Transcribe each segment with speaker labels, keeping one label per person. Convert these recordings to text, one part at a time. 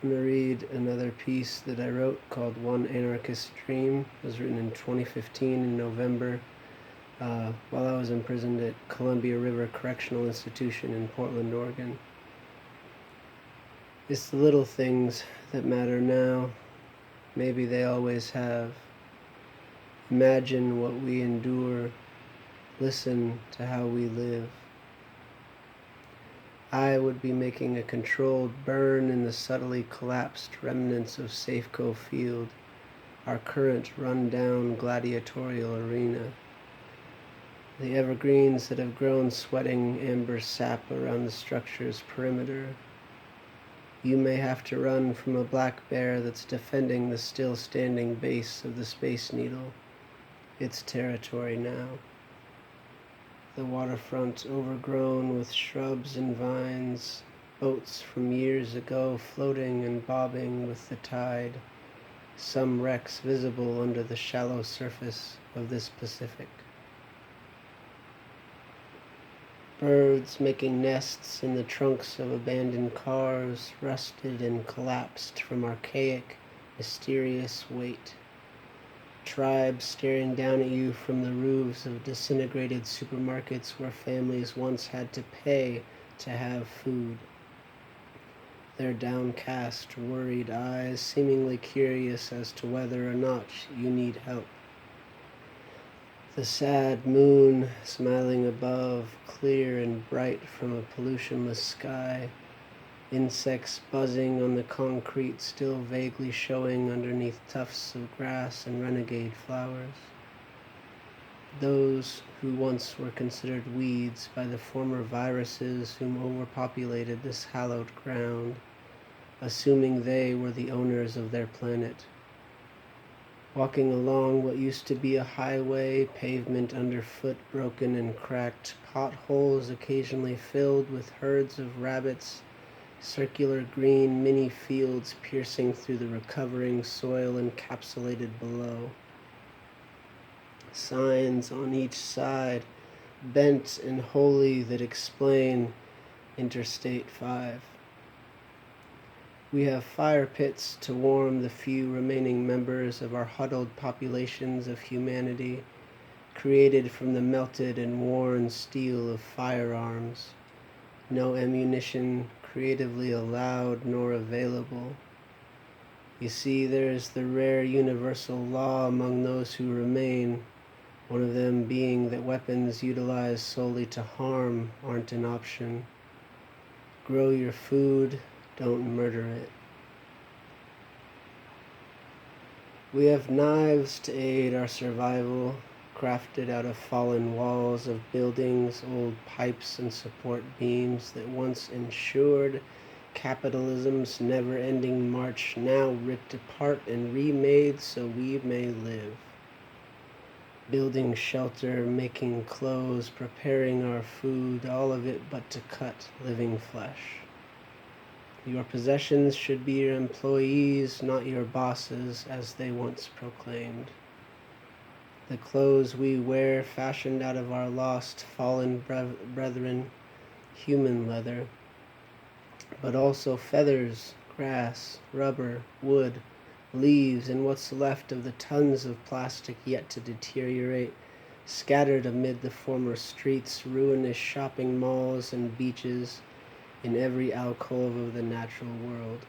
Speaker 1: I'm going to read another piece that I wrote called One Anarchist Dream. It was written in 2015 in November while I was imprisoned at Columbia River Correctional Institution in Portland, Oregon. It's the little things that matter now. Maybe they always have. Imagine what we endure. Listen to how we live. I would be making a controlled burn in the subtly collapsed remnants of Safeco Field, our current run-down gladiatorial arena. The evergreens that have grown sweating amber sap around the structure's perimeter. You may have to run from a black bear that's defending the still-standing base of the Space Needle. Its territory now. The waterfront overgrown with shrubs and vines, boats from years ago floating and bobbing with the tide, some wrecks visible under the shallow surface of this Pacific. Birds making nests in the trunks of abandoned cars, rusted and collapsed from archaic, mysterious weight. Tribes staring down at you from the roofs of disintegrated supermarkets where families once had to pay to have food. Their downcast, worried eyes seemingly curious as to whether or not you need help. The sad moon smiling above, clear and bright from a pollutionless sky. Insects buzzing on the concrete, still vaguely showing underneath tufts of grass and renegade flowers. Those who once were considered weeds by the former viruses whom overpopulated this hallowed ground, assuming they were the owners of their planet. Walking along what used to be a highway, pavement underfoot broken and cracked, potholes occasionally filled with herds of rabbits, circular green mini fields piercing through the recovering soil encapsulated below. Signs on each side, bent and holy, that explain Interstate 5. We have fire pits to warm the few remaining members of our huddled populations of humanity, created from the melted and worn steel of firearms. No ammunition creatively allowed nor available. You see, there is the rare universal law among those who remain, one of them being that weapons utilized solely to harm aren't an option. Grow your food, don't murder it. We have knives to aid our survival, crafted out of fallen walls of buildings, old pipes and support beams that once ensured capitalism's never-ending march, now ripped apart and remade so we may live. Building shelter, making clothes, preparing our food, all of it but to cut living flesh. Your possessions should be your employees, not your bosses, as they once proclaimed. The clothes we wear, fashioned out of our lost, fallen brethren, human leather, but also feathers, grass, rubber, wood, leaves, and what's left of the tons of plastic yet to deteriorate, scattered amid the former streets, ruinous shopping malls, and beaches, in every alcove of the natural world.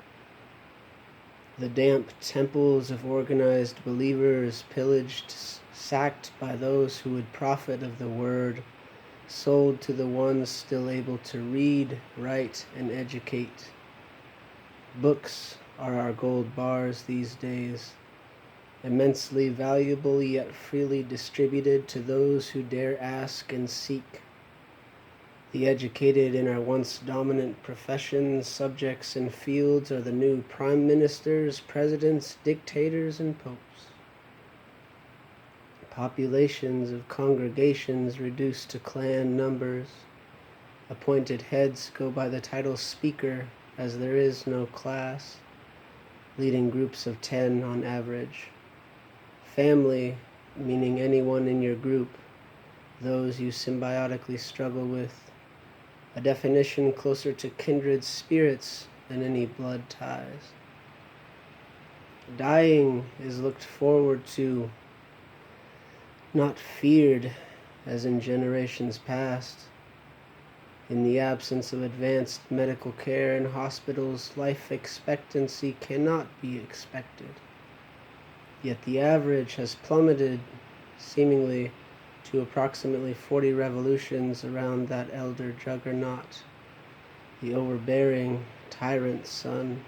Speaker 1: The damp temples of organized believers, pillaged, sacked by those who would profit of the word, sold to the ones still able to read, write, and educate. Books are our gold bars these days, immensely valuable yet freely distributed to those who dare ask and seek. The educated in our once dominant professions, subjects, and fields are the new prime ministers, presidents, dictators, and popes. Populations of congregations reduced to clan numbers. Appointed heads go by the title speaker, as there is no class, leading groups of 10 on average. Family, meaning anyone in your group, those you symbiotically struggle with, a definition closer to kindred spirits than any blood ties. Dying is looked forward to, not feared as in generations past. In the absence of advanced medical care in hospitals, life expectancy cannot be expected. Yet the average has plummeted, seemingly, to approximately 40 revolutions around that elder juggernaut, the overbearing tyrant sun.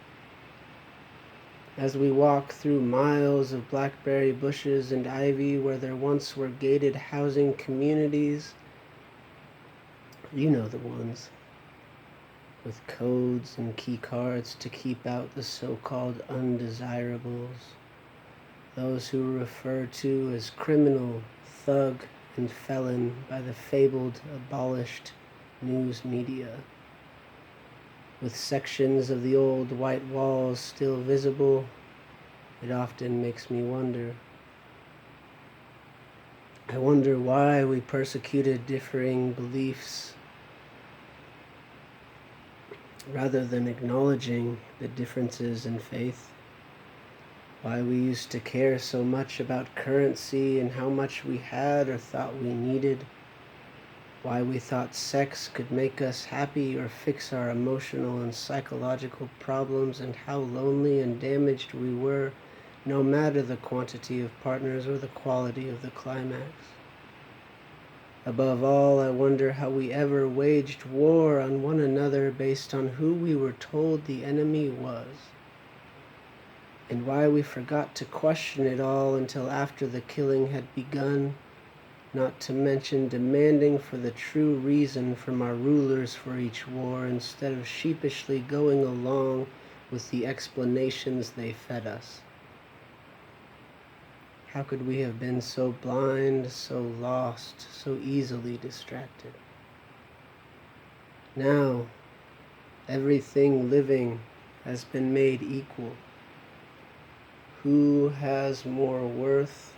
Speaker 1: As we walk through miles of blackberry bushes and ivy where there once were gated housing communities, you know the ones, with codes and key cards to keep out the so-called undesirables, those who are referred to as criminal, thug, and felon by the fabled, abolished news media. With sections of the old white walls still visible, it often makes me wonder. I wonder why we persecuted differing beliefs rather than acknowledging the differences in faith. Why we used to care so much about currency and how much we had or thought we needed. Why we thought sex could make us happy or fix our emotional and psychological problems, and how lonely and damaged we were, no matter the quantity of partners or the quality of the climax. Above all, I wonder how we ever waged war on one another based on who we were told the enemy was, and why we forgot to question it all until after the killing had begun, not to mention demanding for the true reason from our rulers for each war instead of sheepishly going along with the explanations they fed us. How could we have been so blind, so lost, so easily distracted? Now, everything living has been made equal. Who has more worth?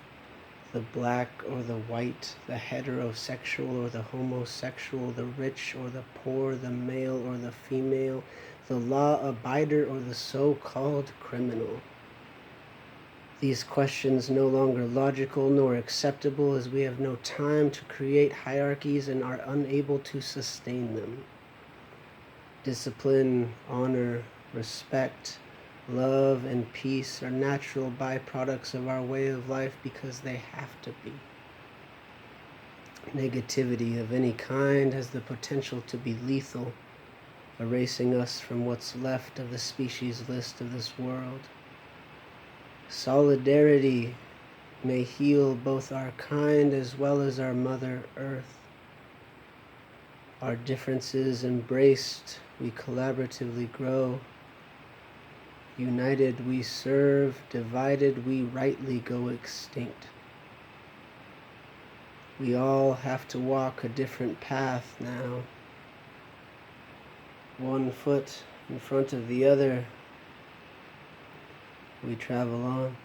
Speaker 1: The black or the white, the heterosexual or the homosexual, the rich or the poor, the male or the female, the law-abider or the so-called criminal. These questions no longer logical nor acceptable, as we have no time to create hierarchies and are unable to sustain them. Discipline, honor, respect, love, and peace are natural byproducts of our way of life because they have to be. Negativity of any kind has the potential to be lethal, erasing us from what's left of the species list of this world. Solidarity may heal both our kind as well as our Mother Earth. Our differences embraced, we collaboratively grow. United we serve, divided we rightly go extinct. We all have to walk a different path now. One foot in front of the other, we travel on.